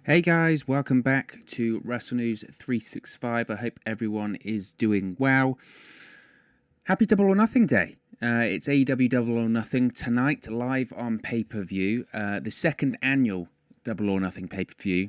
Hey guys, welcome back to Wrestle News 365. I hope everyone is doing well. Happy Double or Nothing Day. It's AEW Double or Nothing tonight, live on pay-per-view. The second annual Double or Nothing pay-per-view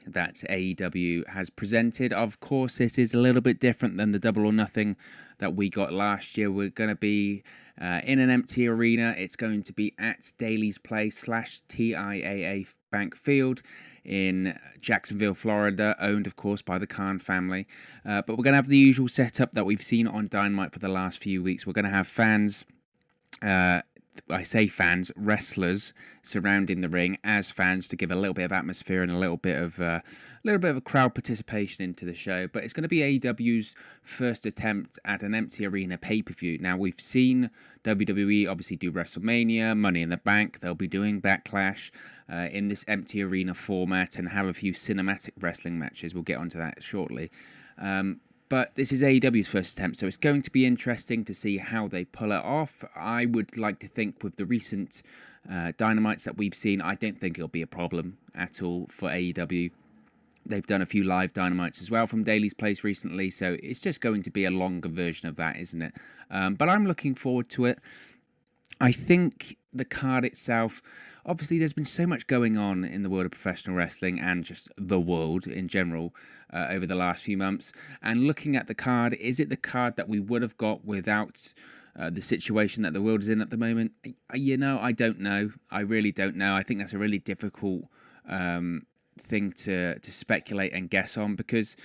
that AEW has presented. Of course, this is a little bit different than the Double or Nothing that we got last year. We're going to be in an empty arena. It's going to be at Daly's Place / TIAA Bank Field in Jacksonville, Florida, owned, of course, by the Khan family. But we're going to have the usual setup that we've seen on Dynamite for the last few weeks. We're going to have fans... I say fans, wrestlers surrounding the ring as fans to give a little bit of atmosphere and a little bit of a crowd participation into the show. But it's going to be AEW's first attempt at an empty arena pay-per-view. Now, we've seen WWE obviously do WrestleMania, Money in the Bank. They'll be doing Backlash in this empty arena format and have a few cinematic wrestling matches. We'll get onto that shortly. But this is AEW's first attempt, so it's going to be interesting to see how they pull it off. I would like to think with the recent Dynamites that we've seen, I don't think it'll be a problem at all for AEW. They've done a few live Dynamites as well from Daly's Place recently, so it's just going to be a longer version of that, isn't it? But I'm looking forward to it. I think the card itself, obviously there's been so much going on in the world of professional wrestling and just the world in general over the last few months. And looking at the card, is it the card that we would have got without the situation that the world is in at the moment? I don't know. I really don't know. I think that's a really difficult thing to speculate and guess on because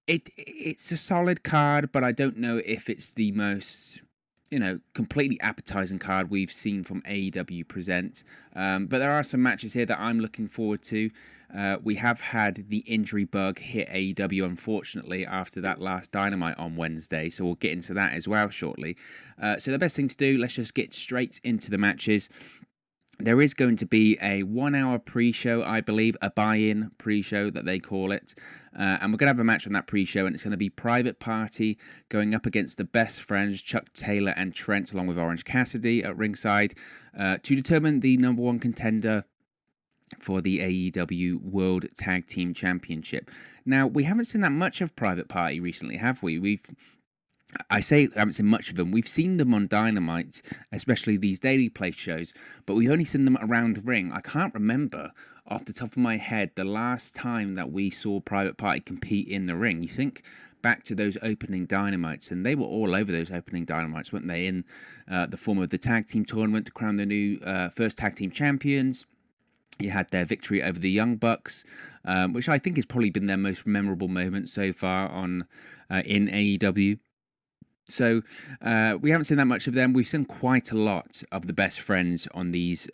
it's a solid card, but I don't know if it's the most... completely appetizing card we've seen from AEW present. But there are some matches here that I'm looking forward to. We have had the injury bug hit AEW, unfortunately, after that last Dynamite on Wednesday. So we'll get into that as well shortly. So the best thing to do, let's just get straight into the matches. There is going to be a 1 hour pre-show, I believe, a buy-in pre-show that they call it. And we're going to have a match on that pre-show, and it's going to be Private Party going up against the Best Friends, Chuck Taylor and Trent, along with Orange Cassidy at ringside, to determine the number one contender for the AEW World Tag Team Championship. Now, we haven't seen that much of Private Party recently, have we? I haven't seen much of them. We've seen them on Dynamite, especially these Daily Place shows, but we've only seen them around the ring. I can't remember off the top of my head the last time that we saw Private Party compete in the ring. You think back to those opening Dynamites, and they were all over those opening Dynamites, weren't they, in the form of the tag team tournament to crown the new first tag team champions. You had their victory over the Young Bucks, which I think has probably been their most memorable moment so far in AEW. So we haven't seen that much of them. We've seen quite a lot of the Best Friends on these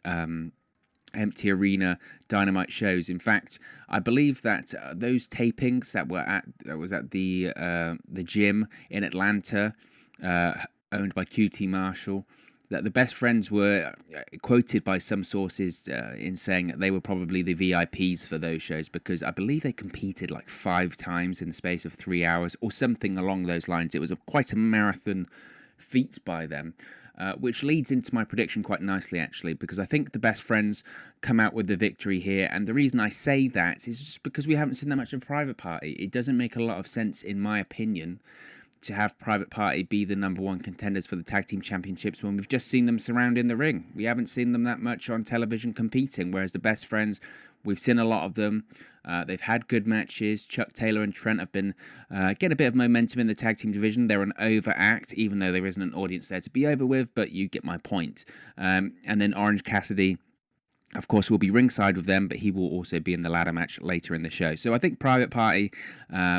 empty arena Dynamite shows. In fact, I believe that those tapings that was at the gym in Atlanta, owned by QT Marshall, that the Best Friends were quoted by some sources in saying that they were probably the VIPs for those shows because I believe they competed like 5 times in the space of 3 hours or something along those lines. It was quite a marathon feat by them, which leads into my prediction quite nicely, actually, because I think the Best Friends come out with the victory here. And the reason I say that is just because we haven't seen that much of Private Party. It doesn't make a lot of sense, in my opinion, to have Private Party be the number one contenders for the tag team championships when we've just seen them surrounding the ring. We haven't seen them that much on television competing, whereas the Best Friends, we've seen a lot of them. They've had good matches. Chuck Taylor and Trent have been getting a bit of momentum in the tag team division. They're an overact, even though there isn't an audience there to be over with, but you get my point. And then Orange Cassidy, of course, will be ringside with them, but he will also be in the ladder match later in the show. So I think Private Party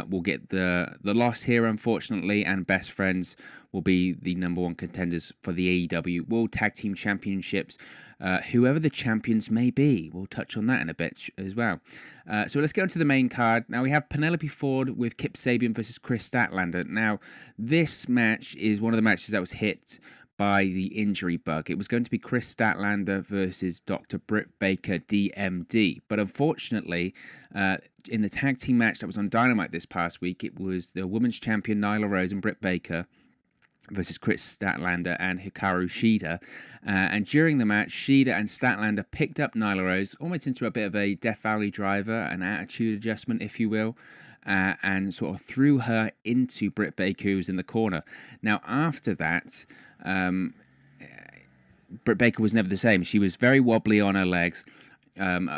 will get the loss here, unfortunately, and Best Friends will be the number one contenders for the AEW World Tag Team Championships, whoever the champions may be. We'll touch on that in a bit as well. So let's get on to the main card. Now we have Penelope Ford with Kip Sabian versus Chris Statlander. Now, this match is one of the matches that was hit by the injury bug. It was going to be Chris Statlander versus Dr. Britt Baker, DMD. But unfortunately, in the tag team match that was on Dynamite this past week, it was the women's champion Nyla Rose and Britt Baker versus Chris Statlander and Hikaru Tschida. And during the match, Tschida and Statlander picked up Nyla Rose almost into a bit of a Death Valley driver, an attitude adjustment, if you will, and sort of threw her into Britt Baker, who was in the corner. Now, after that, Britt Baker was never the same. She was very wobbly on her legs.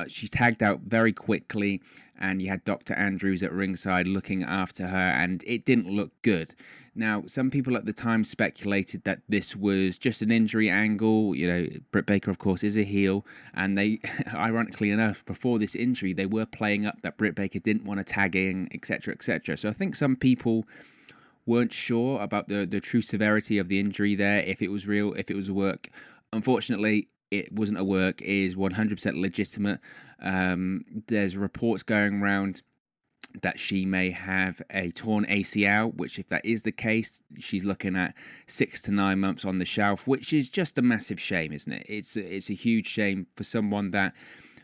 She tagged out very quickly, and you had Dr. Andrews at ringside looking after her, and it didn't look good. Now, some people at the time speculated that this was just an injury angle. You know, Britt Baker, of course, is a heel, and they, ironically enough, before this injury, they were playing up that Britt Baker didn't want to tag in, etc., etc. So I think some people weren't sure about the true severity of the injury there, if it was real, if it was a work. Unfortunately, it wasn't a work. It is 100% legitimate. There's reports going around that she may have a torn ACL, which, if that is the case, she's looking at 6 to 9 months on the shelf, which is just a massive shame, isn't it? It's a huge shame for someone that,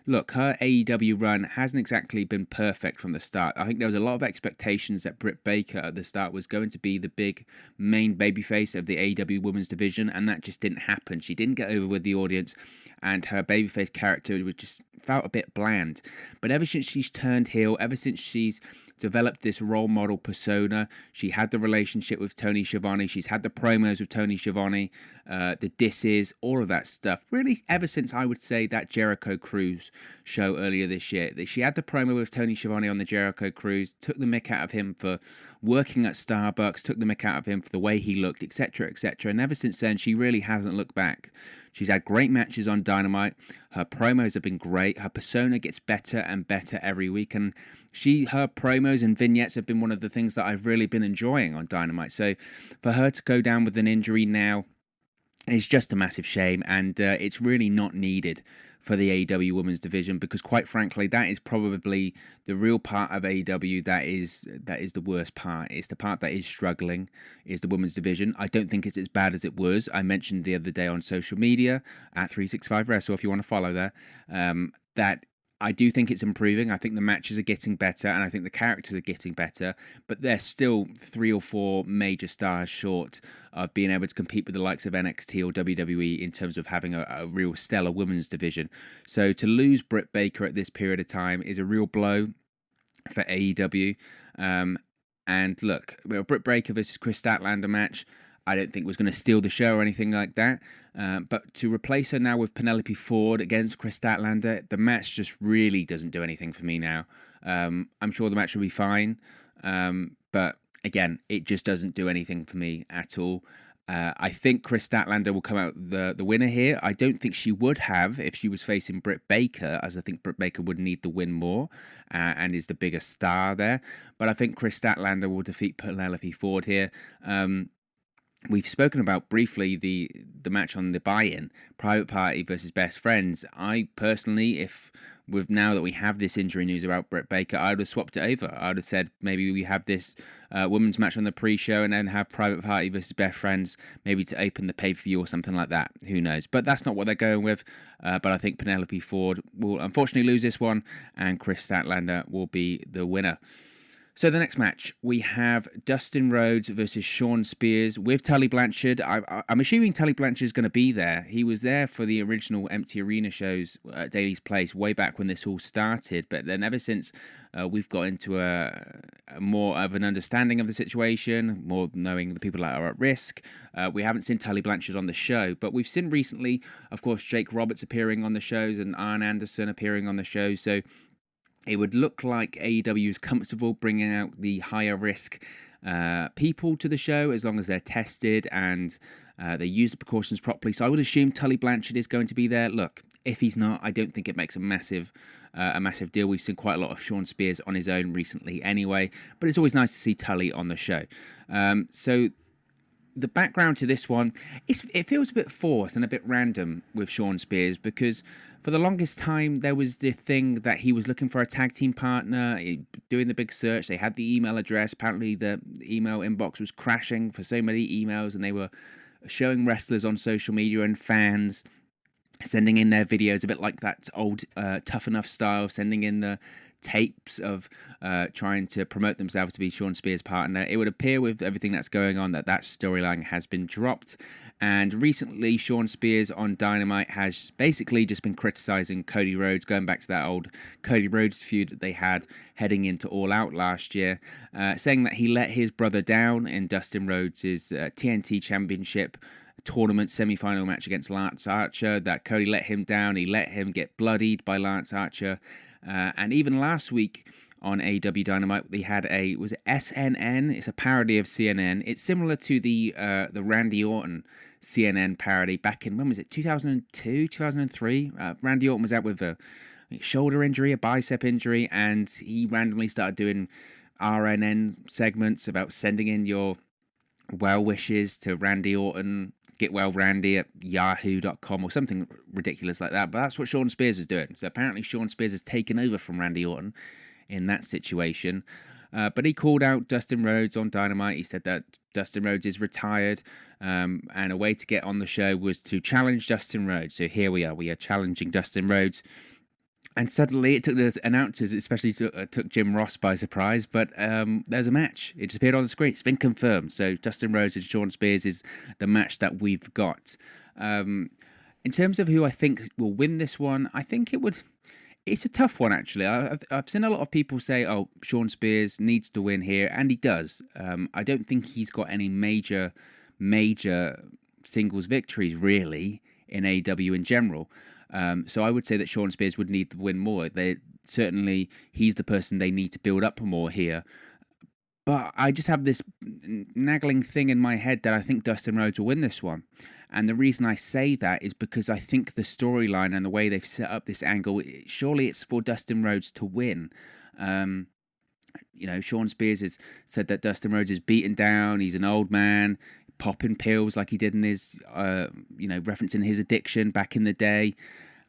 look, her AEW run hasn't exactly been perfect from the start. I think there was a lot of expectations that Britt Baker at the start was going to be the big main babyface of the AEW women's division, and that just didn't happen. She didn't get over with the audience, and her babyface character was just felt a bit bland. But ever since she's turned heel, ever since she's developed this role model persona, she had the relationship with Tony Schiavone, she's had the promos with Tony Schiavone, the disses, all of that stuff, really ever since, I would say, that Jericho Cruise show earlier this year. She had the promo with Tony Schiavone on the Jericho Cruise, took the mick out of him for working at Starbucks, took the mick out of him for the way he looked, etc., etc. And ever since then, she really hasn't looked back. She's had great matches on Dynamite. Her promos have been great. Her persona gets better and better every week. And her promos and vignettes have been one of the things that I've really been enjoying on Dynamite. So for her to go down with an injury now is just a massive shame. And it's really not needed for the AEW women's division, because quite frankly, that is probably the real part of AEW that is the worst part. It's the part that is struggling, is the women's division. I don't think it's as bad as it was. I mentioned the other day on social media at 365 Wrestle, if you want to follow there, that I do think it's improving. I think the matches are getting better, and I think the characters are getting better, but they're still 3 or 4 major stars short of being able to compete with the likes of NXT or WWE in terms of having a real stellar women's division. So to lose Britt Baker at this period of time is a real blow for AEW. And look, Britt Baker versus Chris Statlander match, I don't think was going to steal the show or anything like that. But to replace her now with Penelope Ford against Chris Statlander, the match just really doesn't do anything for me now. I'm sure the match will be fine. But again, it just doesn't do anything for me at all. I think Chris Statlander will come out the winner here. I don't think she would have if she was facing Britt Baker, as I think Britt Baker would need the win more and is the bigger star there. But I think Chris Statlander will defeat Penelope Ford here. We've spoken about briefly the match on the buy-in, Private Party versus Best Friends. I personally, now that we have this injury news about Britt Baker, I would have swapped it over. I would have said maybe we have this women's match on the pre-show and then have Private Party versus Best Friends, maybe to open the pay-per-view or something like that. Who knows? But that's not what they're going with. But I think Penelope Ford will unfortunately lose this one, and Chris Statlander will be the winner. So the next match, we have Dustin Rhodes versus Shawn Spears with Tully Blanchard. I'm assuming Tully Blanchard is going to be there. He was there for the original Empty Arena shows at Daily's Place way back when this all started. But then ever since we've got into a more of an understanding of the situation, more knowing the people that are at risk, we haven't seen Tully Blanchard on the show. But we've seen recently, of course, Jake Roberts appearing on the shows and Arn Anderson appearing on the shows. So it would look like AEW is comfortable bringing out the higher risk people to the show as long as they're tested and they use the precautions properly. So I would assume Tully Blanchard is going to be there. Look, if he's not, I don't think it makes a massive deal. We've seen quite a lot of Shawn Spears on his own recently anyway, but it's always nice to see Tully on the show. So the background to this one, it feels a bit forced and a bit random with Shawn Spears, because for the longest time there was the thing that he was looking for a tag team partner, doing the big search. They had the email address. Apparently the email inbox was crashing for so many emails, and they were showing wrestlers on social media and fans sending in their videos, a bit like that old Tough Enough style, sending in the tapes of trying to promote themselves to be Shawn Spears' partner. It would appear with everything that's going on that storyline has been dropped. And recently, Shawn Spears on Dynamite has basically just been criticizing Cody Rhodes, going back to that old Cody Rhodes feud that they had heading into All Out last year, saying that he let his brother down in Dustin Rhodes' TNT Championship tournament semi-final match against Lance Archer, that Cody let him down. He let him get bloodied by Lance Archer. And even last week on AEW Dynamite, they had was it SNN? It's a parody of CNN. It's similar to the Randy Orton CNN parody back in, when was it, 2002, 2003? Randy Orton was out with a shoulder injury, a bicep injury, and he randomly started doing RNN segments about sending in your well wishes to Randy Orton, getwellrandy at yahoo.com or something ridiculous like that. But that's what Shawn Spears is doing. So apparently Shawn Spears has taken over from Randy Orton in that situation. But he called out Dustin Rhodes on Dynamite. He said that Dustin Rhodes is retired, and a way to get on the show was to challenge Dustin Rhodes. So here we are challenging Dustin Rhodes. And suddenly it took the announcers, especially took Jim Ross by surprise, but there's a match. It just appeared on the screen. It's been confirmed. So Dustin Rhodes and Shawn Spears is the match that we've got. In terms of who I think will win this one, I think it's a tough one, actually. I've seen a lot of people say, oh, Shawn Spears needs to win here, and he does. I don't think he's got any major singles victories, really, in AEW in general. So I would say that Shawn Spears would need to win more. Certainly, he's the person they need to build up more here. But I just have this nagging thing in my head that I think Dustin Rhodes will win this one. And the reason I say that is because I think the storyline and the way they've set up this angle, surely it's for Dustin Rhodes to win. Shawn Spears has said that Dustin Rhodes is beaten down, he's an old man, popping pills like he did in his, referencing his addiction back in the day.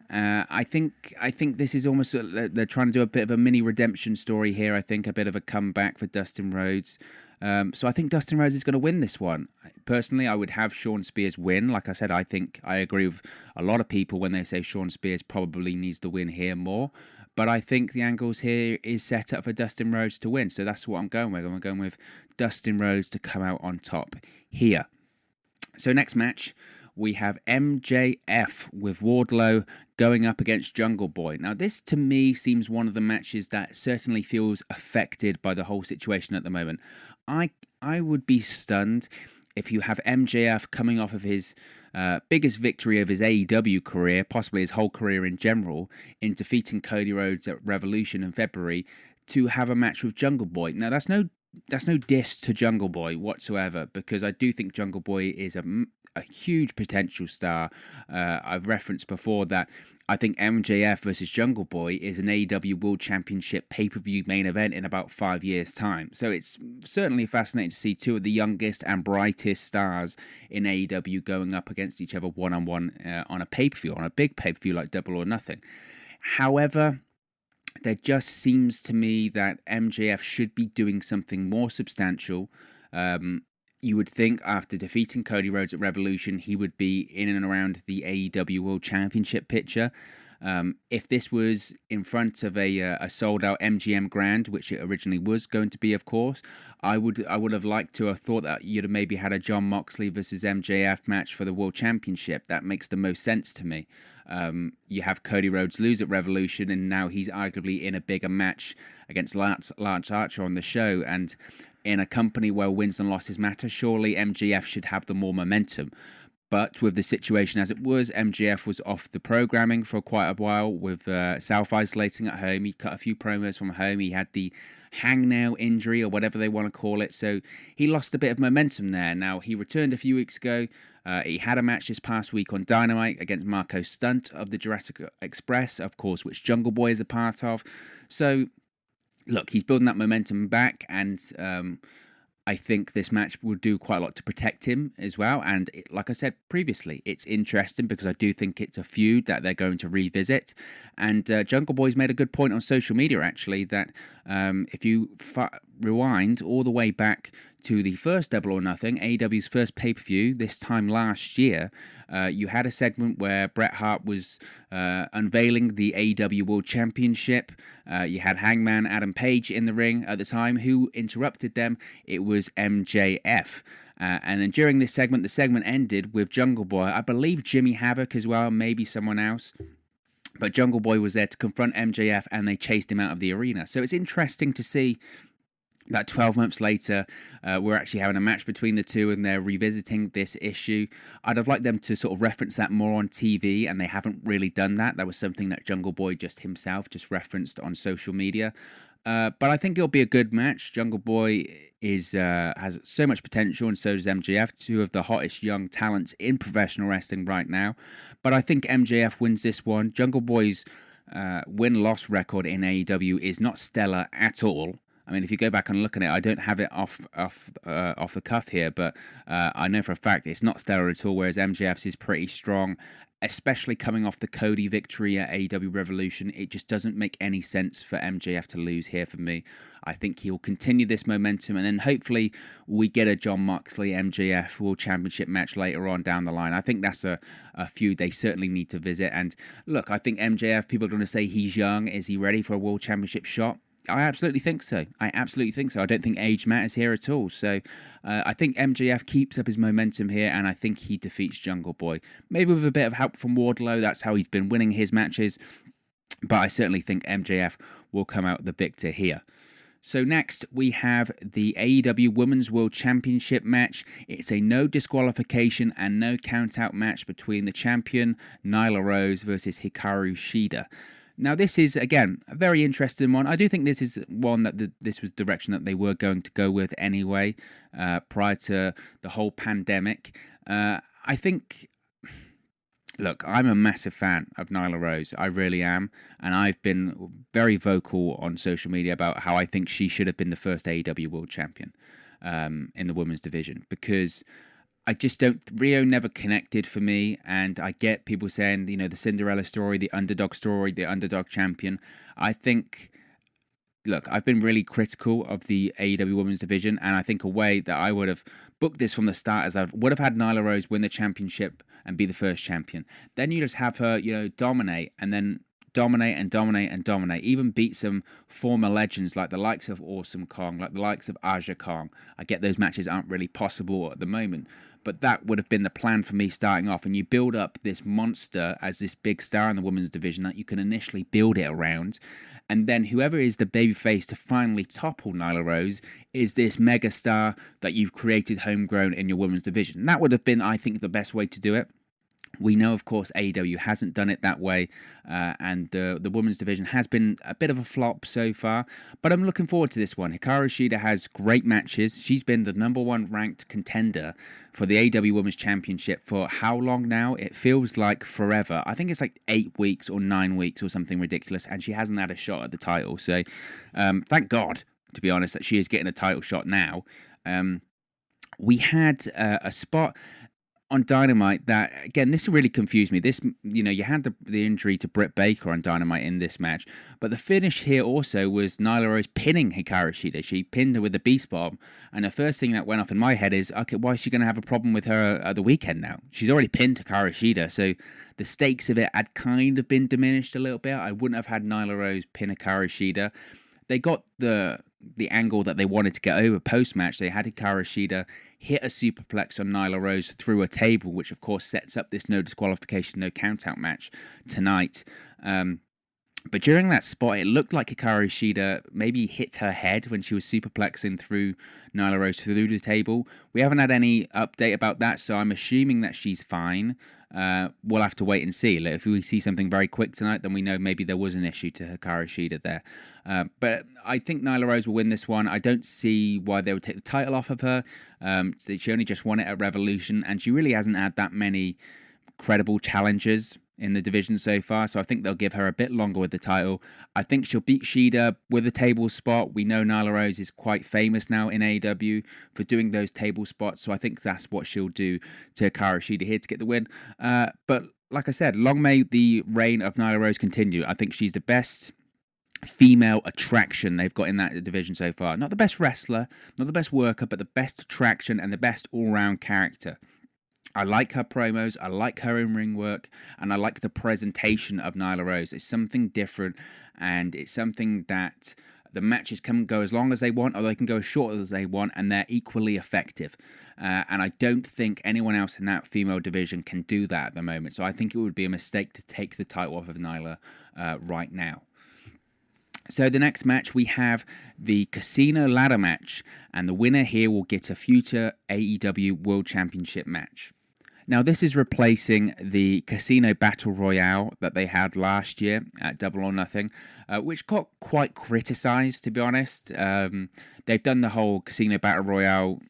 I think this is almost, they're trying to do a bit of a mini redemption story here. I think a bit of a comeback for Dustin Rhodes. So I think Dustin Rhodes is going to win this one. Personally, I would have Shawn Spears win. Like I said, I think I agree with a lot of people when they say Shawn Spears probably needs to win here more. But I think the angles here is set up for Dustin Rhodes to win. So that's what I'm going with. I'm going with Dustin Rhodes to come out on top here. So next match, we have MJF with Wardlow going up against Jungle Boy. Now, this to me seems one of the matches that certainly feels affected by the whole situation at the moment. I would be stunned if you have MJF coming off of his biggest victory of his AEW career, possibly his whole career in general, in defeating Cody Rhodes at Revolution in February, to have a match with Jungle Boy. Now, that's no diss to Jungle Boy whatsoever, because I do think Jungle Boy is a huge potential star. I've referenced before that I think MJF versus Jungle Boy is an AEW World Championship pay-per-view main event in about 5 years' time. So it's certainly fascinating to see two of the youngest and brightest stars in AEW going up against each other one-on-one on a pay-per-view, on a big pay-per-view like Double or Nothing. However, there just seems to me that MJF should be doing something more substantial. You would think after defeating Cody Rhodes at Revolution, he would be in and around the AEW World Championship picture. If this was in front of a sold-out MGM Grand, which it originally was going to be, of course, I would have liked to have thought that you'd have maybe had a John Moxley versus MJF match for the World Championship. That makes the most sense to me. You have Cody Rhodes lose at Revolution, and now he's arguably in a bigger match against Lance Archer on the show, and in a company where wins and losses matter, surely MJF should have the more momentum. But with the situation as it was, MJF was off the programming for quite a while with self-isolating at home. He cut a few promos from home. He had the hangnail injury or whatever they want to call it. So he lost a bit of momentum there. Now, he returned a few weeks ago. He had a match this past week on Dynamite against Marco Stunt of the Jurassic Express, of course, which Jungle Boy is a part of. So, look, he's building that momentum back, and I think this match will do quite a lot to protect him as well. And like I said previously, it's interesting because I do think it's a feud that they're going to revisit. And Jungle Boy's made a good point on social media, actually, that if you rewind all the way back to the first Double or Nothing, AEW's first pay-per-view, this time last year, you had a segment where Bret Hart was unveiling the AEW World Championship. You had Hangman Adam Page in the ring at the time. Who interrupted them? It was MJF. And then during this segment, the segment ended with Jungle Boy, I believe Jimmy Havoc as well, maybe someone else. But Jungle Boy was there to confront MJF, and they chased him out of the arena. So it's interesting to see that 12 months later, we're actually having a match between the two, and they're revisiting this issue. I'd have liked them to sort of reference that more on TV, and they haven't really done that. That was something that Jungle Boy himself referenced on social media. But I think it'll be a good match. Jungle Boy has so much potential, and so does MJF, two of the hottest young talents in professional wrestling right now. But I think MJF wins this one. Jungle Boy's win-loss record in AEW is not stellar at all. I mean, if you go back and look at it, I don't have it off the cuff here, but I know for a fact it's not stellar at all, whereas MJF's is pretty strong, especially coming off the Cody victory at AEW Revolution. It just doesn't make any sense for MJF to lose here for me. I think he'll continue this momentum, and then hopefully we get a Jon Moxley MJF World Championship match later on down the line. I think that's a feud they certainly need to visit. And look, I think MJF, people are going to say he's young. Is he ready for a World Championship shot? I absolutely think so. I don't think age matters here at all. So I think MJF keeps up his momentum here, and I think he defeats Jungle Boy. Maybe with a bit of help from Wardlow. That's how he's been winning his matches. But I certainly think MJF will come out the victor here. So next, we have the AEW Women's World Championship match. It's a no disqualification and no count-out match between the champion, Nyla Rose, versus Hikaru Tschida. Now, this is, again, a very interesting one. I do think this is one that this was the direction that they were going to go with anyway, prior to the whole pandemic. I think, look, I'm a massive fan of Nyla Rose. I really am. And I've been very vocal on social media about how I think she should have been the first AEW World Champion in the women's division, because I just don't. Rio never connected for me, and I get people saying, the Cinderella story, the underdog champion. I think, look, I've been really critical of the AEW Women's Division, and I think a way that I would have booked this from the start is I would have had Nyla Rose win the championship and be the first champion. Then you just have her, dominate, and then dominate and dominate and dominate, even beat some former legends like the likes of Awesome Kong, like the likes of Aja Kong. I get those matches aren't really possible at the moment, but that would have been the plan for me starting off. And you build up this monster as this big star in the women's division that you can initially build it around. And then whoever is the babyface to finally topple Nyla Rose is this mega star that you've created homegrown in your women's division. And that would have been, I think, the best way to do it. We know, of course, AEW hasn't done it that way, and the women's division has been a bit of a flop so far, but I'm looking forward to this one. Hikaru Tschida has great matches. She's been the number one ranked contender for the AEW Women's Championship for how long now? It feels like forever. I think it's like 8 weeks or 9 weeks or something ridiculous, and she hasn't had a shot at the title. So thank God, to be honest, that she is getting a title shot now. We had a spot on Dynamite that, again, this really confused me. This, you had the injury to Britt Baker on Dynamite in this match, but the finish here also was Nyla Rose pinning Hikaru Tschida. She pinned her with the Beast Bomb, and the first thing that went off in my head is, okay, why is she going to have a problem with her at the weekend now? She's already pinned Hikaru Tschida, so the stakes of it had kind of been diminished a little bit. I wouldn't have had Nyla Rose pin Hikaru Tschida. They got the angle that they wanted to get over post-match. They had Hikaru Tschida hit a superplex on Nyla Rose through a table, which of course sets up this no disqualification, no countout match tonight. But during that spot, it looked like Hikaru Tschida maybe hit her head when she was superplexing through Nyla Rose through the table. We haven't had any update about that, so I'm assuming that she's fine. We'll have to wait and see. Like, if we see something very quick tonight, then we know maybe there was an issue to Hikaru Tschida there. But I think Nyla Rose will win this one. I don't see why they would take the title off of her. She only just won it at Revolution, and she really hasn't had that many credible challengers in the division so far, so I think they'll give her a bit longer with the title. I think she'll beat Tschida with a table spot. We know Nyla Rose is quite famous now in AEW for doing those table spots, so I think that's what she'll do to Hikaru Tschida here to get the win. But like I said, long may the reign of Nyla Rose continue. I think she's the best female attraction they've got in that division so far. Not the best wrestler, not the best worker, but the best attraction and the best all-round character. I like her promos, I like her in-ring work, and I like the presentation of Nyla Rose. It's something different, and it's something that the matches can go as long as they want, or they can go as short as they want, and they're equally effective. And I don't think anyone else in that female division can do that at the moment. So I think it would be a mistake to take the title off of Nyla right now. So the next match, we have the Casino Ladder match, and the winner here will get a future AEW World Championship match. Now, this is replacing the Casino Battle Royale that they had last year at Double or Nothing, which got quite criticised, to be honest. They've done the whole Casino Battle Royale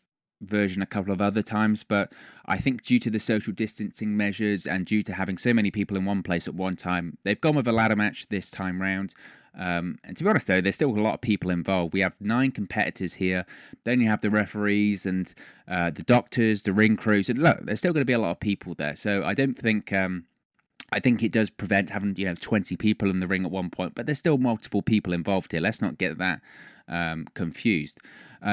version a couple of other times, but I think due to the social distancing measures and due to having so many people in one place at one time, they've gone with a ladder match this time round. And to be honest, though, there's still a lot of people involved. We have 9 competitors here. Then you have the referees and the doctors, the ring crews. And look, there's still going to be a lot of people there. So I don't think... I think it does prevent having 20 people in the ring at one point, but there's still multiple people involved here. Let's not get that confused.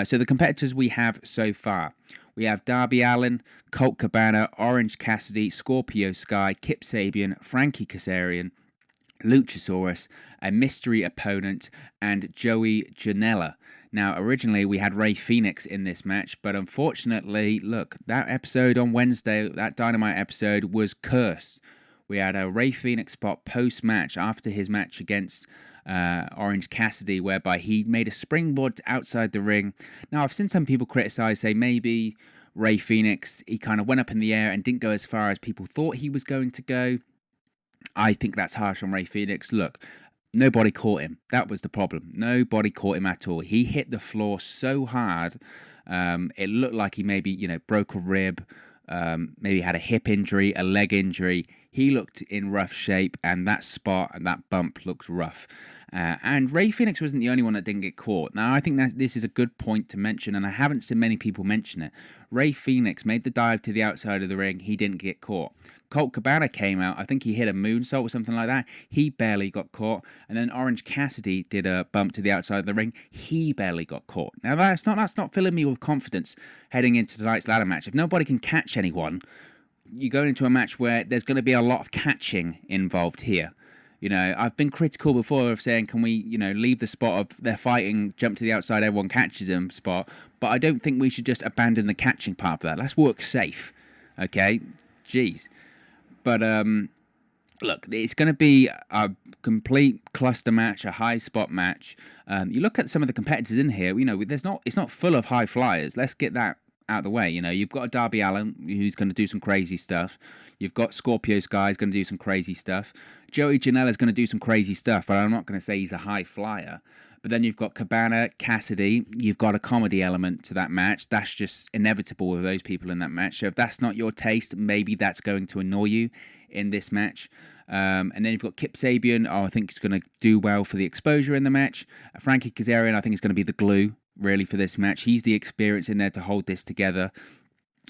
So the competitors we have so far, we have Darby Allin, Colt Cabana, Orange Cassidy, Scorpio Sky, Kip Sabian, Frankie Kazarian, Luchasaurus, a mystery opponent, and Joey Janela. Now, originally, we had Rey Fenix in this match, but unfortunately, look, that episode on Wednesday, that Dynamite episode, was cursed. We had a Rey Fenix spot post-match after his match against Orange Cassidy, whereby he made a springboard outside the ring. Now, I've seen some people criticize, say maybe Rey Fenix, he kind of went up in the air and didn't go as far as people thought he was going to go. I think that's harsh on Rey Fenix. Look, nobody caught him. That was the problem. Nobody caught him at all. He hit the floor so hard, it looked like he maybe, broke a rib, maybe had a hip injury, a leg injury. He looked in rough shape, and that spot and that bump looks rough. And Rey Fenix wasn't the only one that didn't get caught. Now, I think that this is a good point to mention, and I haven't seen many people mention it. Rey Fenix made the dive to the outside of the ring. He didn't get caught. Colt Cabana came out. I think he hit a moonsault or something like that. He barely got caught. And then Orange Cassidy did a bump to the outside of the ring. He barely got caught. Now, that's not filling me with confidence heading into tonight's ladder match. If nobody can catch anyone, you go into a match where there's going to be a lot of catching involved here. I've been critical before of saying, can we, leave the spot of they're fighting, jump to the outside, everyone catches them spot. But I don't think we should just abandon the catching part of that. Let's work safe. Okay? Jeez. But, look, it's going to be a complete cluster match, a high spot match. You look at some of the competitors in here, it's not full of high flyers. Let's get that out of the way. You've got a Darby Allin who's going to do some crazy stuff. You've got Scorpio Sky who's going to do some crazy stuff. Joey Janela's going to do some crazy stuff, but I'm not going to say he's a high flyer. But then you've got Cabana, Cassidy. You've got a comedy element to that match. That's just inevitable with those people in that match. So if that's not your taste, maybe that's going to annoy you in this match. And then you've got Kip Sabian. I think he's going to do well for the exposure in the match. Frankie Kazarian, I think, is going to be the glue, really, for this match. He's the experience in there to hold this together.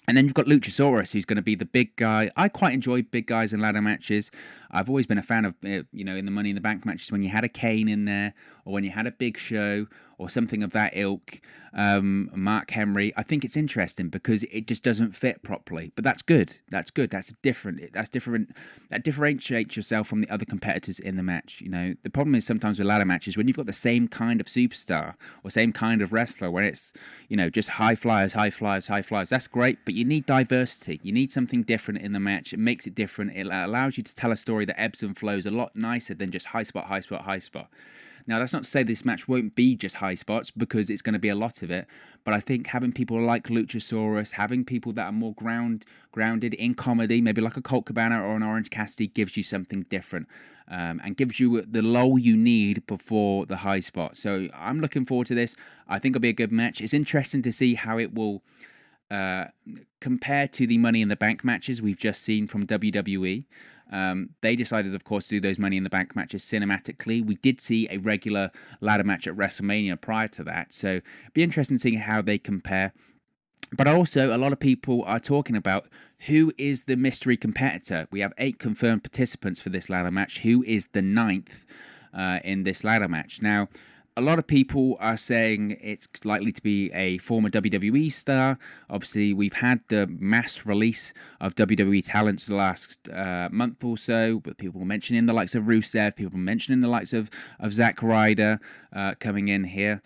And then you've got Luchasaurus, who's going to be the big guy. I quite enjoy big guys in ladder matches. I've always been a fan of, in the Money in the Bank matches, when you had a Kane in there, or when you had a Big Show, or something of that ilk, Mark Henry. I think it's interesting because it just doesn't fit properly. But that's good. That's good. That's different. That differentiates yourself from the other competitors in the match. The problem is sometimes with ladder matches, when you've got the same kind of superstar or same kind of wrestler, where it's, just high flyers. That's great, but you need diversity. You need something different in the match. It makes it different. It allows you to tell a story that ebbs and flows a lot nicer than just high spot. Now, that's not to say this match won't be just high spots, because it's going to be a lot of it. But I think having people like Luchasaurus, having people that are more grounded in comedy, maybe like a Colt Cabana or an Orange Cassidy, gives you something different and gives you the lull you need before the high spot. So I'm looking forward to this. I think it'll be a good match. It's interesting to see how it will compare to the Money in the Bank matches we've just seen from WWE. They decided, of course, to do those Money in the Bank matches cinematically. We did see a regular ladder match at WrestleMania prior to that, so it'd be interesting seeing how they compare. But also, a lot of people are talking about who is the mystery competitor. We have 8 confirmed participants for this ladder match. Who is the 9th? in this ladder match. Now, a lot of people are saying it's likely to be a former WWE star. Obviously, we've had the mass release of WWE talents the last month or so, but people mentioning the likes of Rusev, people mentioning the likes of Zack Ryder coming in here.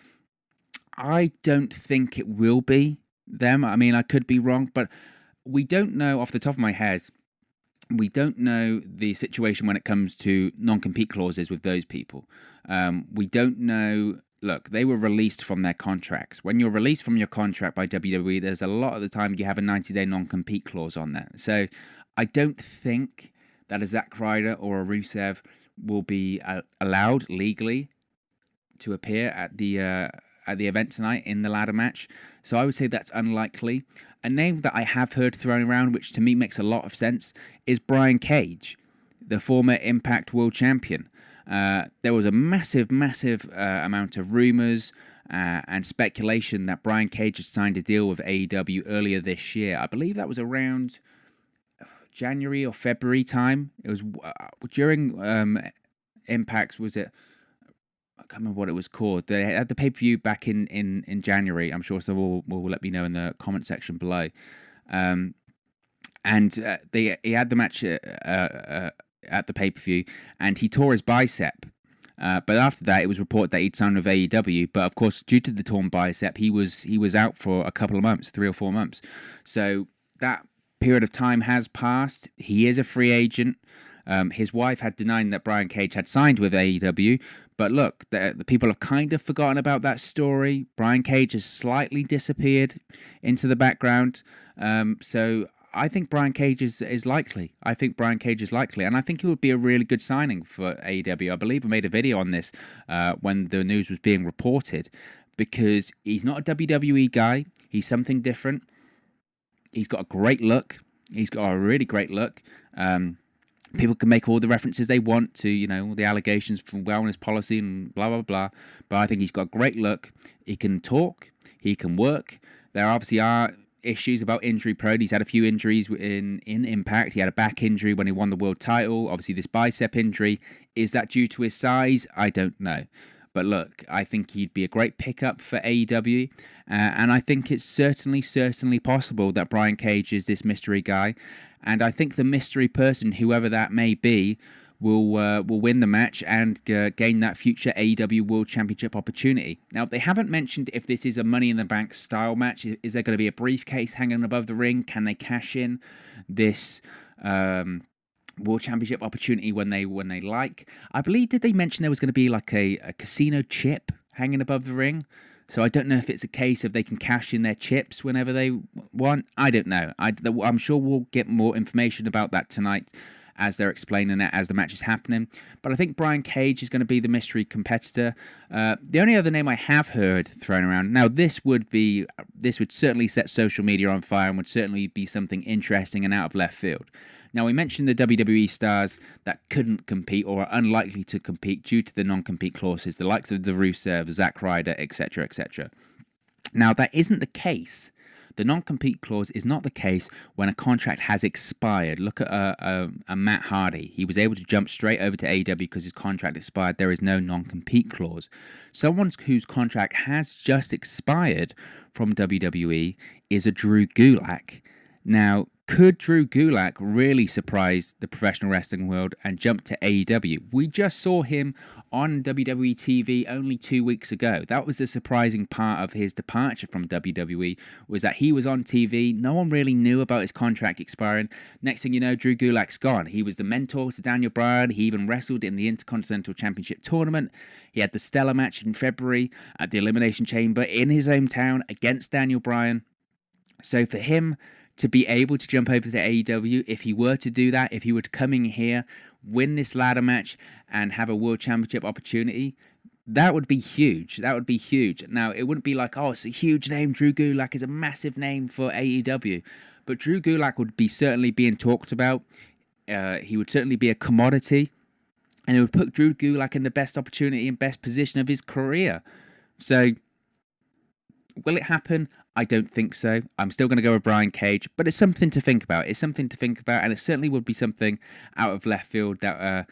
I don't think it will be them. I mean, I could be wrong, but we don't know off the top of my head. We don't know the situation when it comes to non-compete clauses with those people. We don't know. Look, they were released from their contracts. When you're released from your contract by WWE, there's a lot of the time you have a 90-day non-compete clause on there. So I don't think that a Zack Ryder or a Rusev will be allowed legally to appear at the event tonight in the ladder match. So I would say that's unlikely. A name that I have heard thrown around, which to me makes a lot of sense, is Brian Cage, the former Impact World Champion. There was a massive amount of rumours and speculation that Brian Cage had signed a deal with AEW earlier this year. I believe that was around January or February time. It was during Impact's, was it? I can't remember what it was called. They had the pay-per-view back in January. I'm sure someone will let me know in the comment section below. And he had the match at the pay-per-view, and he tore his bicep. But after that, it was reported that he'd signed with AEW. But of course, due to the torn bicep, he was out for a couple of months, 3 or 4 months. So that period of time has passed. He is a free agent. His wife had denied that Brian Cage had signed with AEW, but look, the people have kind of forgotten about that story. Brian Cage has slightly disappeared into the background, so I think Brian Cage is likely. I think Brian Cage is likely, and I think it would be a really good signing for AEW. I believe I made a video on this when the news was being reported, because he's not a WWE guy. He's something different. He's got a great look. He's got a really great look. People can make all the references they want to, all the allegations from wellness policy and blah, blah, blah. But I think he's got a great look. He can talk. He can work. There obviously are issues about injury prone. He's had a few injuries in Impact. He had a back injury when he won the world title. Obviously, this bicep injury. Is that due to his size? I don't know. But look, I think he'd be a great pickup for AEW. And I think it's certainly possible that Brian Cage is this mystery guy. And I think the mystery person, whoever that may be, will win the match and gain that future AEW World Championship opportunity. Now, they haven't mentioned if this is a Money in the Bank style match. Is there going to be a briefcase hanging above the ring? Can they cash in this World Championship opportunity when they like? I believe, did they mention there was going to be like a casino chip hanging above the ring? So I don't know if it's a case of they can cash in their chips whenever they want. I don't know. I'm sure we'll get more information about that tonight as they're explaining it as the match is happening. But I think Brian Cage is going to be the mystery competitor. The only other name I have heard thrown around, now this would certainly set social media on fire and would certainly be something interesting and out of left field. Now, we mentioned the WWE stars that couldn't compete or are unlikely to compete due to the non-compete clauses, the likes of the Rusev, Zack Ryder, etc., etc. Now, that isn't the case. The non-compete clause is not the case when a contract has expired. Look at a Matt Hardy. He was able to jump straight over to AEW because his contract expired. There is no non-compete clause. Someone whose contract has just expired from WWE is a Drew Gulak. Now, could Drew Gulak really surprise the professional wrestling world and jump to AEW? We just saw him on WWE TV only 2 weeks ago. That was the surprising part of his departure from WWE, was that he was on TV. No one really knew about his contract expiring. Next thing you know, Drew Gulak's gone. He was the mentor to Daniel Bryan. He even wrestled in the Intercontinental Championship tournament. He had the stellar match in February at the Elimination Chamber in his hometown against Daniel Bryan. So for him to be able to jump over to AEW, if he were to do that, if he were to come in here, win this ladder match, and have a World Championship opportunity, that would be huge. That would be huge. Now, it wouldn't be like, oh, it's a huge name. Drew Gulak is a massive name for AEW. But Drew Gulak would be certainly being talked about. He would certainly be a commodity. And it would put Drew Gulak in the best opportunity and best position of his career. So, will it happen? I don't think so. I'm still going to go with Brian Cage, but it's something to think about. It's something to think about, and it certainly would be something out of left field that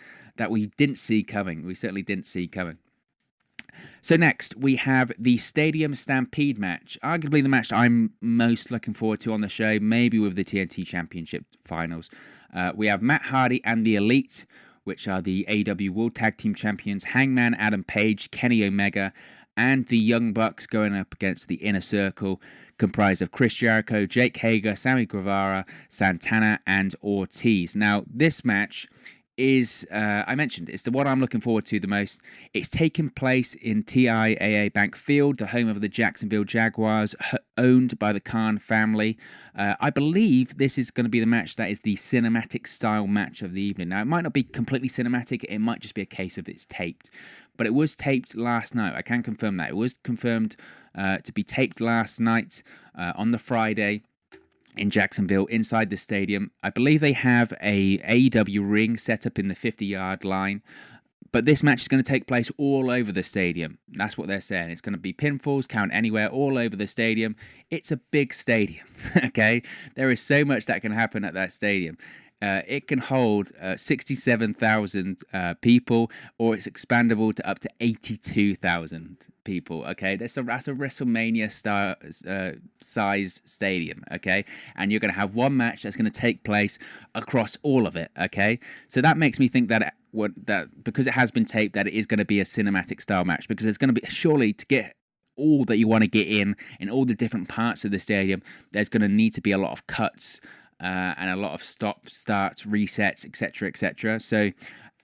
we didn't see coming. We certainly didn't see coming. So next, we have the Stadium Stampede match. Arguably the match I'm most looking forward to on the show, maybe with the TNT Championship Finals. We have Matt Hardy and the Elite, which are the AEW World Tag Team Champions, Hangman Adam Page, Kenny Omega, and the Young Bucks going up against the Inner Circle, comprised of Chris Jericho, Jake Hager, Sammy Guevara, Santana, and Ortiz. Now, this match is, I mentioned, it's the one I'm looking forward to the most. It's taking place in TIAA Bank Field, the home of the Jacksonville Jaguars, owned by the Khan family. I believe this is going to be the match that is the cinematic style match of the evening. Now, it might not be completely cinematic, it might just be a case of it's taped. But it was taped last night, I can confirm that. It was confirmed to be taped last night on the Friday in Jacksonville, inside the stadium. I believe they have a AEW ring set up in the 50-yard line, but this match is going to take place all over the stadium. That's what they're saying. It's going to be pinfalls, count anywhere, all over the stadium. It's a big stadium, okay? There is so much that can happen at that stadium. It can hold 67,000 people, or it's expandable to up to 82,000 people, okay? That's a WrestleMania size stadium, okay? And you're going to have one match that's going to take place across all of it, okay? So that makes me think that because it has been taped, that it is going to be a cinematic style match, because it's going to be, surely, to get all that you want to get in all the different parts of the stadium, there's going to need to be a lot of cuts, and a lot of stops, starts, resets, etc., etc. So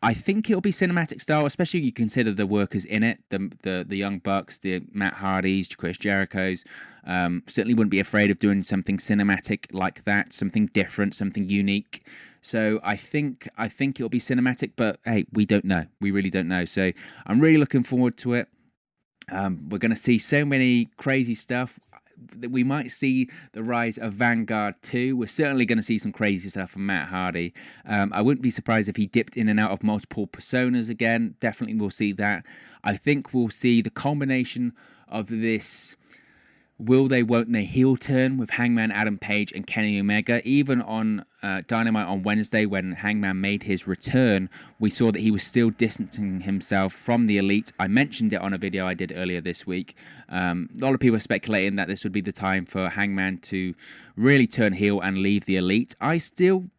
I think it'll be cinematic style, especially if you consider the workers in it, the Young Bucks, the Matt Hardys, Chris Jerichos. Certainly wouldn't be afraid of doing something cinematic like that, something different, something unique. So I think it'll be cinematic, but hey, we don't know. We really don't know. So I'm really looking forward to it. We're going to see so many crazy stuff. We might see the rise of Vanguard 2. We're certainly going to see some crazy stuff from Matt Hardy. I wouldn't be surprised if he dipped in and out of multiple personas again. Definitely we'll see that. I think we'll see the combination of this will they, won't they heel turn with Hangman Adam Page and Kenny Omega. Even on Dynamite on Wednesday, when Hangman made his return, we saw that he was still distancing himself from the Elite. I mentioned it on a video I did earlier this week. A lot of people are speculating that this would be the time for Hangman to really turn heel and leave the Elite. I still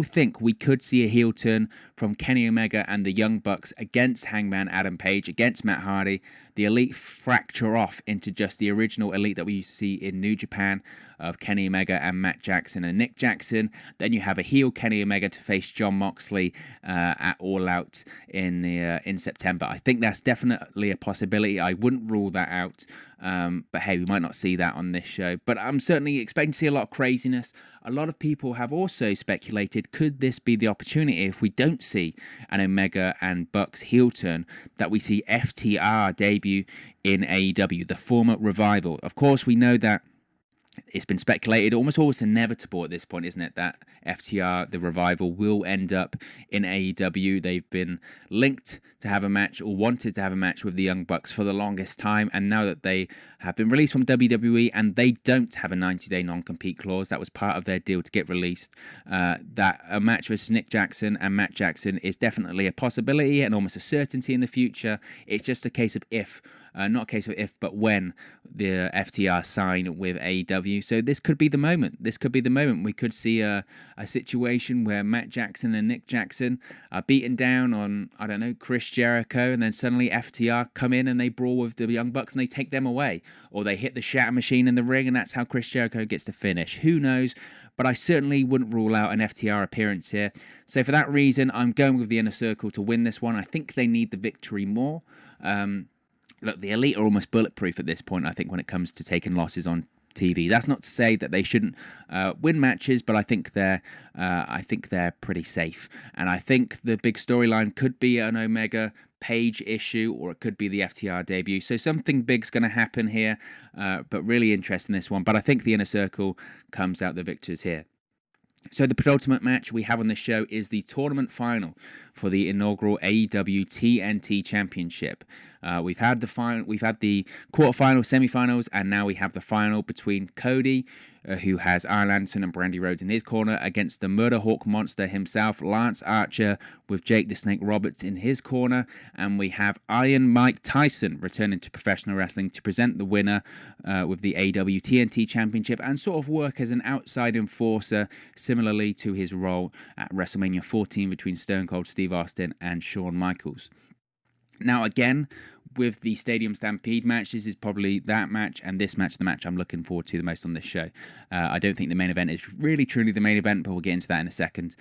think we could see a heel turn from Kenny Omega and the Young Bucks against Hangman Adam Page, against Matt Hardy. The Elite fracture off into just the original Elite that we used to see in New Japan of Kenny Omega and Matt Jackson and Nick Jackson. Then you have a heel Kenny Omega to face Jon Moxley at All Out in September. I think that's definitely a possibility. I wouldn't rule that out. But hey, we might not see that on this show. But I'm certainly expecting to see a lot of craziness. A lot of people have also speculated, could this be the opportunity if we don't see an Omega and Bucks heel turn, that we see FTR debut in AEW, the former Revival. Of course, we know that it's been speculated, almost always inevitable at this point, isn't it, that FTR, the Revival, will end up in AEW. They've been linked to have a match, or wanted to have a match, with the Young Bucks for the longest time, and now that they have been released from WWE and they don't have a 90-day non-compete clause, that was part of their deal to get released, that a match versus Nick Jackson and Matt Jackson is definitely a possibility and almost a certainty in the future. It's just a case of if, not a case of if, but when the FTR sign with AEW. So this could be the moment. We could see a situation where Matt Jackson and Nick Jackson are beaten down on, I don't know, Chris Jericho, and then suddenly FTR come in and they brawl with the Young Bucks and they take them away. Or they hit the Shatter Machine in the ring and that's how Chris Jericho gets the finish. Who knows? But I certainly wouldn't rule out an FTR appearance here. So for that reason, I'm going with the Inner Circle to win this one. I think they need the victory more. Look, the Elite are almost bulletproof at this point, I think, when it comes to taking losses on TV. That's not to say that they shouldn't win matches, but I think they're pretty safe. And I think the big storyline could be an Omega Page issue, or it could be the FTR debut. So something big's going to happen here, but really interesting this one. But I think the Inner Circle comes out the victors here. So the penultimate match we have on this show is the tournament final for the inaugural AEW TNT Championship. We've had the quarterfinals, semi-finals, and now we have the final between Cody, who has Arn Anderson and Brandy Rhodes in his corner, against the Murder Hawk Monster himself, Lance Archer, with Jake the Snake Roberts in his corner, and we have Iron Mike Tyson returning to professional wrestling to present the winner with the AEW TNT Championship and sort of work as an outside enforcer, similarly to his role at WrestleMania 14 between Stone Cold Steve Austin and Shawn Michaels. Now, again, with the Stadium Stampede match, this is probably that match, and this match, the match I'm looking forward to the most on this show. I don't think the main event is really truly the main event, but we'll get into that in a second.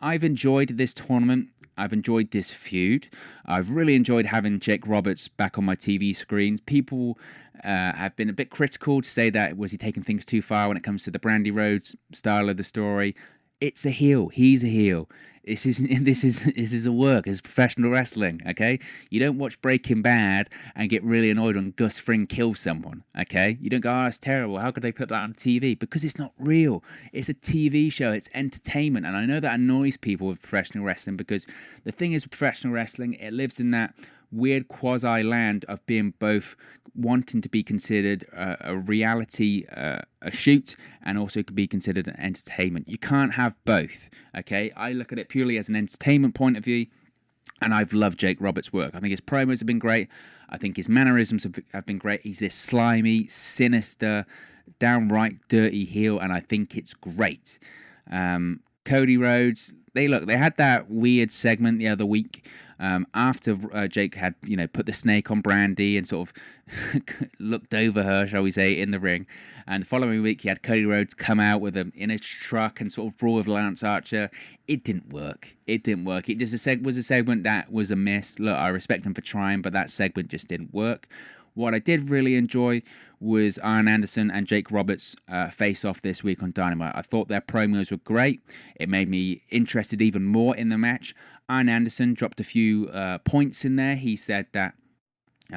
I've enjoyed this tournament. I've enjoyed this feud. I've really enjoyed having Jake Roberts back on my TV screens. People have been a bit critical to say that was he taking things too far when it comes to the Brandy Rhodes style of the story. It's a heel. He's a heel. This is a work. It's professional wrestling, okay? You don't watch Breaking Bad and get really annoyed when Gus Fring kills someone, okay? You don't go, oh, it's terrible. How could they put that on TV? Because it's not real. It's a TV show. It's entertainment. And I know that annoys people with professional wrestling because the thing is with professional wrestling, it lives in that weird quasi land of being both wanting to be considered a reality a shoot and also could be considered an entertainment. You can't have both, okay? I look at it purely as an entertainment point of view, and I've loved Jake Roberts' work. I think his promos have been great. I think his mannerisms have been great. He's this slimy, sinister, downright dirty heel, and I think it's great. Cody Rhodes, they had that weird segment the other week after Jake had, put the snake on Brandy and sort of looked over her, shall we say, in the ring. And the following week, he had Cody Rhodes come out with him in a truck and sort of brawl with Lance Archer. It didn't work. It just was a segment that was a miss. Look, I respect him for trying, but that segment just didn't work. What I did really enjoy was Arn Anderson and Jake Roberts face-off this week on Dynamite. I thought their promos were great. It made me interested even more in the match. Arn Anderson dropped a few points in there. He said that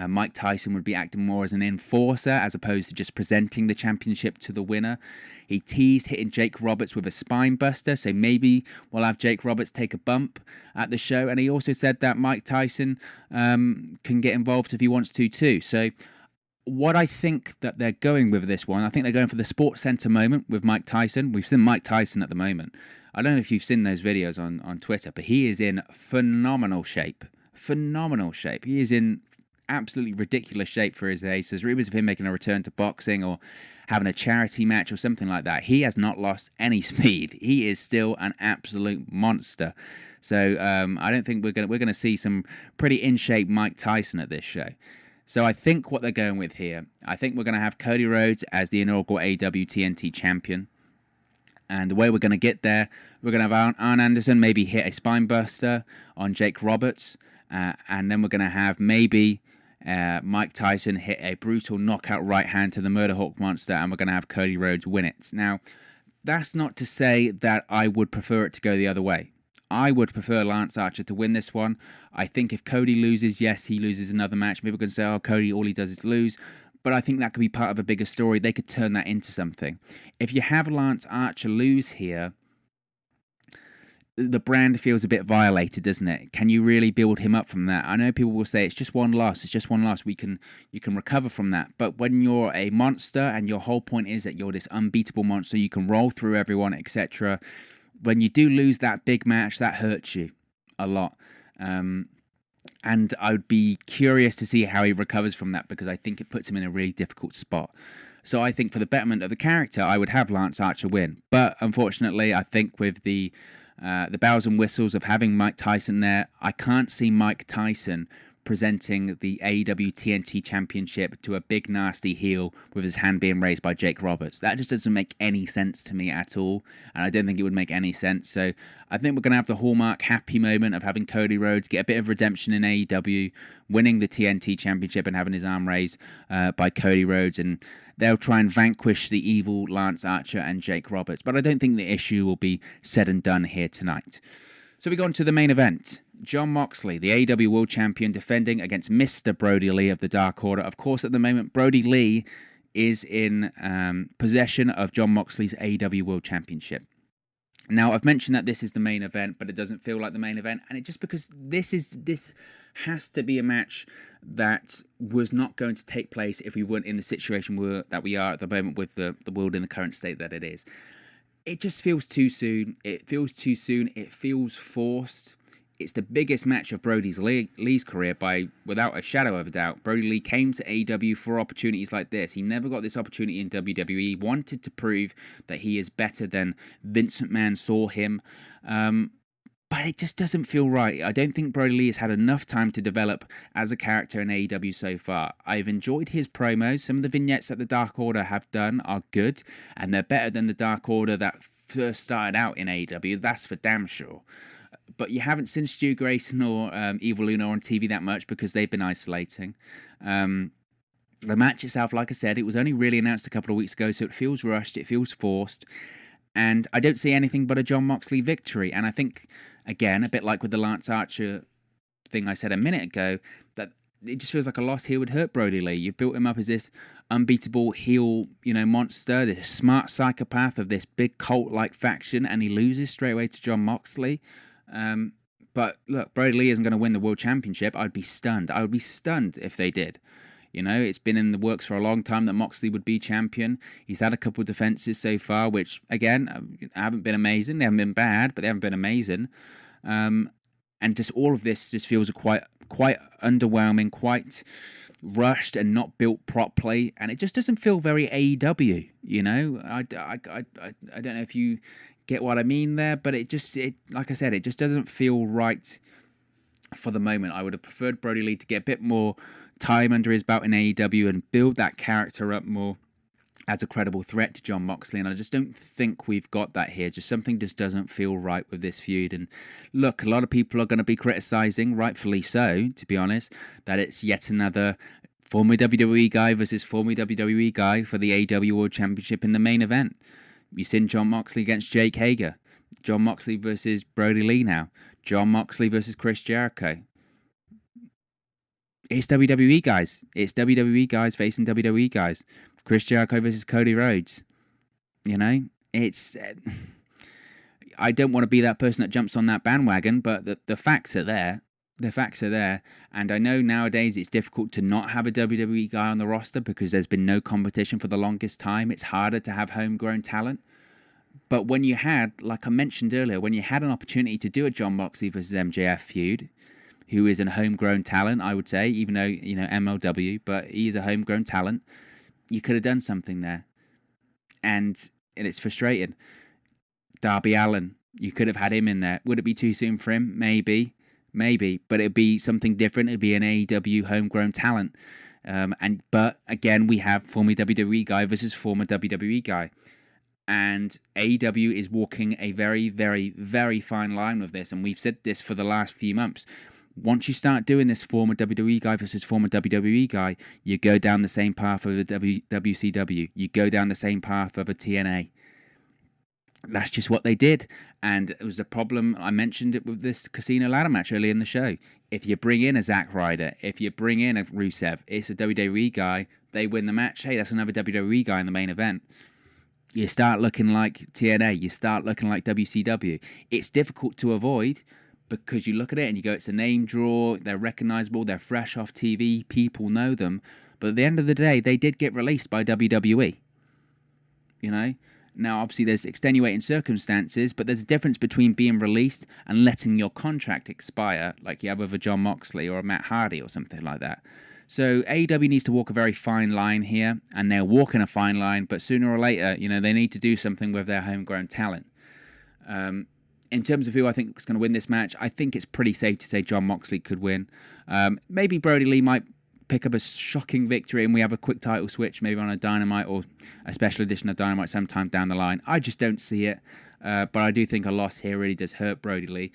Mike Tyson would be acting more as an enforcer as opposed to just presenting the championship to the winner. He teased hitting Jake Roberts with a spine buster, so maybe we'll have Jake Roberts take a bump at the show. And he also said that Mike Tyson can get involved if he wants to too. So what I think that they're going with this one, I think they're going for the Sports Center moment with Mike Tyson. We've seen Mike Tyson at the moment. I don't know if you've seen those videos on Twitter, but he is in phenomenal shape. He is in absolutely ridiculous shape for his age. There's rumors of him making a return to boxing or having a charity match or something like that. He has not lost any speed. He is still an absolute monster. So I don't think we're gonna see some pretty in shape Mike Tyson at this show. So I think what they're going with here, I think we're gonna have Cody Rhodes as the inaugural AEW TNT champion. And the way we're going to get there, we're going to have Arn Anderson maybe hit a spine buster on Jake Roberts. And then we're going to have maybe Mike Tyson hit a brutal knockout right hand to the Murder Hawk Monster. And we're going to have Cody Rhodes win it. Now, that's not to say that I would prefer it to go the other way. I would prefer Lance Archer to win this one. I think if Cody loses, yes, he loses another match. Maybe we're going to say, oh, Cody, all he does is lose. But I think that could be part of a bigger story. They could turn that into something. If you have Lance Archer lose here, the brand feels a bit violated, doesn't it? Can you really build him up from that? I know people will say it's just one loss. You can recover from that. But when you're a monster and your whole point is that you're this unbeatable monster, you can roll through everyone, etc. When you do lose that big match, that hurts you a lot. And I would be curious to see how he recovers from that because I think it puts him in a really difficult spot. So I think for the betterment of the character, I would have Lance Archer win. But unfortunately, I think with the bells and whistles of having Mike Tyson there, I can't see Mike Tyson presenting the AEW TNT Championship to a big nasty heel with his hand being raised by Jake Roberts. That just doesn't make any sense to me at all, and I don't think it would make any sense. So I think we're going to have the hallmark happy moment of having Cody Rhodes get a bit of redemption in AEW, winning the TNT Championship and having his arm raised by Cody Rhodes, and they'll try and vanquish the evil Lance Archer and Jake Roberts. But I don't think the issue will be said and done here tonight. So we go on to the main event. Jon Moxley, the AEW World Champion, defending against Mr. Brody Lee of the Dark Order. Of course, at the moment, Brody Lee is in possession of Jon Moxley's AEW World Championship. Now, I've mentioned that this is the main event, but it doesn't feel like the main event, and it just because this has to be a match that was not going to take place if we weren't in the situation that we are at the moment with the world in the current state that it is. It just feels too soon. It feels too soon. It feels forced. It's the biggest match of Lee's career without a shadow of a doubt. Brody Lee came to AEW for opportunities like this. He never got this opportunity in WWE. He wanted to prove that he is better than Vince McMahon saw him. But it just doesn't feel right. I don't think Brody Lee has had enough time to develop as a character in AEW so far. I've enjoyed his promos. Some of the vignettes that the Dark Order have done are good, and they're better than the Dark Order that first started out in AEW. That's for damn sure. But you haven't seen Stu Grayson or Evil Luna on TV that much because they've been isolating. The match itself, like I said, it was only really announced a couple of weeks ago, so it feels rushed, it feels forced. And I don't see anything but a Jon Moxley victory. And I think, again, a bit like with the Lance Archer thing I said a minute ago, that it just feels like a loss here would hurt Brody Lee. You've built him up as this unbeatable heel, monster, this smart psychopath of this big cult-like faction, and he loses straight away to Jon Moxley. But look, Brody Lee isn't going to win the World Championship. I'd be stunned. I would be stunned if they did. It's been in the works for a long time that Moxley would be champion. He's had a couple of defenses so far, which, again, haven't been amazing. They haven't been bad, but they haven't been amazing. And just all of this just feels quite underwhelming, quite rushed and not built properly. And it just doesn't feel very AEW, I don't know if you get what I mean there, but like I said, it just doesn't feel right for the moment. I would have preferred Brody Lee to get a bit more time under his belt in AEW and build that character up more as a credible threat to Jon Moxley, and I just don't think we've got that here. Something just doesn't feel right with this feud. And look, a lot of people are going to be criticising, rightfully so, to be honest, that it's yet another former WWE guy versus former WWE guy for the AEW World Championship in the main event. You've seen Jon Moxley against Jake Hager, Jon Moxley versus Brody Lee now, Jon Moxley versus Chris Jericho. It's WWE guys. It's WWE guys facing WWE guys. Chris Jericho versus Cody Rhodes. It's... I don't want to be that person that jumps on that bandwagon, but the facts are there. The facts are there. And I know nowadays it's difficult to not have a WWE guy on the roster because there's been no competition for the longest time. It's harder to have homegrown talent. But when you had, like I mentioned earlier, when you had an opportunity to do a Jon Moxley versus MJF feud, who is a homegrown talent, I would say, even though, MLW, but he is a homegrown talent. You could have done something there. And it's frustrating. Darby Allin, you could have had him in there. Would it be too soon for him? Maybe. But it'd be something different. It'd be an AEW homegrown talent. But again, we have former WWE guy versus former WWE guy. And AEW is walking a very, very, very fine line with this. And we've said this for the last few months. Once you start doing this former WWE guy versus former WWE guy, you go down the same path of a WCW. You go down the same path of a TNA. That's just what they did. And it was a problem. I mentioned it with this Casino ladder match earlier in the show. If you bring in a Zack Ryder, if you bring in a Rusev, it's a WWE guy, they win the match. Hey, that's another WWE guy in the main event. You start looking like TNA. You start looking like WCW. It's difficult to avoid, because you look at it and you go, it's a name draw, they're recognisable, they're fresh off TV, people know them. But at the end of the day, they did get released by WWE. Now, obviously, there's extenuating circumstances, but there's a difference between being released and letting your contract expire, like you have with a Jon Moxley or a Matt Hardy or something like that. So AEW needs to walk a very fine line here, and they're walking a fine line, but sooner or later, they need to do something with their homegrown talent. In terms of who I think is going to win this match, I think it's pretty safe to say Jon Moxley could win. Maybe Brody Lee might pick up a shocking victory and we have a quick title switch, maybe on a Dynamite or a special edition of Dynamite sometime down the line. I just don't see it. But I do think a loss here really does hurt Brody Lee.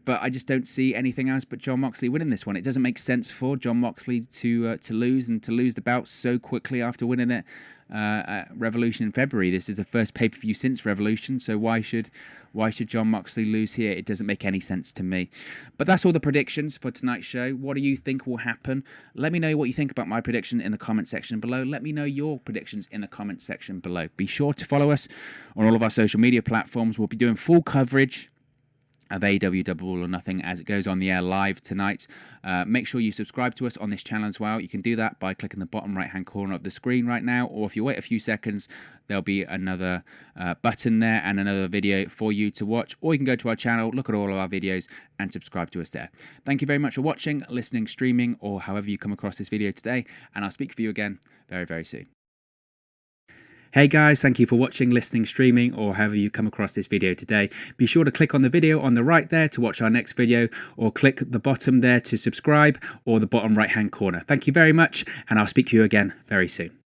But I just don't see anything else but Jon Moxley winning this one. It doesn't make sense for Jon Moxley to lose the bout so quickly after winning it at Revolution in February. This is the first pay-per-view since Revolution, so why should Jon Moxley lose here? It doesn't make any sense to me. But that's all the predictions for tonight's show. What do you think will happen? Let me know what you think about my prediction in the comment section below. Let me know your predictions in the comment section below. Be sure to follow us on all of our social media platforms. We'll be doing full coverage of AEW Double or Nothing as it goes on the air live tonight. Make sure you subscribe to us on this channel as well. You can do that by clicking the bottom right hand corner of the screen right now, or if you wait a few seconds, there'll be another button there and another video for you to watch, or you can go to our channel, look at all of our videos and subscribe to us there. Thank you very much for watching, listening, streaming, or however you come across this video today, and I'll speak for you again very, very soon. Hey guys, thank you for watching, listening, streaming, or however you come across this video today. Be sure to click on the video on the right there to watch our next video, or click the bottom there to subscribe, or the bottom right hand corner. Thank you very much, and I'll speak to you again very soon.